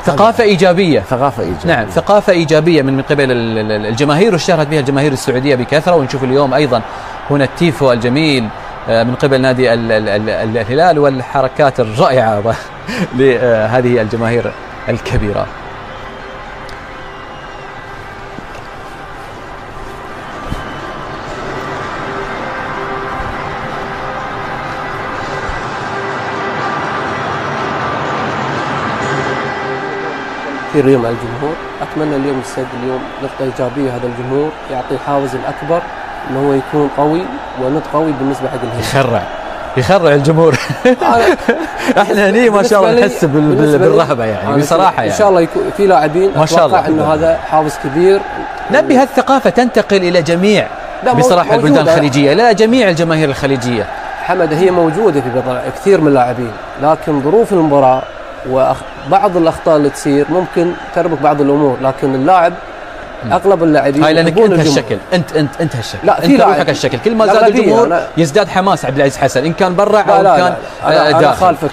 ثقافة إيجابية. ثقافة إيجابية. نعم، ثقافة إيجابية من قبل الجماهير، واشتهرت بها الجماهير السعودية بكثرة. ونشوف اليوم أيضا هنا التيفو الجميل من قبل نادي الهلال، والحركات الرائعة لهذه الجماهير الكبيرة. كثير اليوم على الجمهور. اتمنى اليوم السد اليوم نقطه ايجابيه، هذا الجمهور يعطي الحافز الاكبر انه هو يكون قوي ونط قوي بالنسبه حق الهلال. يخرع الجمهور. احنا هني ما شاء الله نحس بالرهبه يعني بصراحه يعني. ان شاء الله يكون في لاعبين اتوقع انه هذا حافز كبير. نبي هالثقافه تنتقل الى جميع بصراحه البلدان الخليجيه، لا جميع الجماهير الخليجيه. حمد هي موجوده في كثير من اللاعبين، لكن ظروف المباراه وبعض الاخطاء اللي تصير ممكن تربك بعض الامور، لكن اللاعب اغلب اللاعبين هاي لانك انت هالشكل، انت هالشكل، لا انت روحك هالشكل. كل ما زاد الجمهور يزداد حماس عبد العزيز حسن، ان كان برا او لا كان أنا خالفك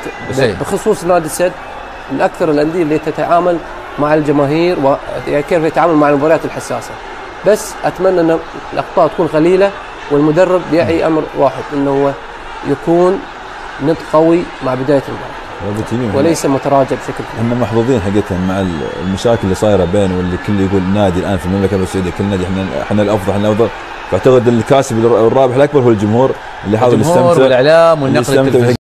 بخصوص نادي السد. من اكثر الانديه اللي تتعامل مع الجماهير وكيف يتعامل مع المباريات الحساسه. بس اتمنى ان الاخطاء تكون قليله، والمدرب يعي امر واحد انه هو يكون نط قوي مع بدايه المباراه وليس متراجع بشكل كبير. احنا محظوظين حقيقه مع المشاكل اللي صايره بين، واللي كل يقول نادي الان في المملكه العربيه السعوديه كل نادي احنا الافضل احنا الافضل. فاعتقد الكاسب الرابح الاكبر هو الجمهور اللي حاول يستمتع، والاعلام والنقل التلفزيوني.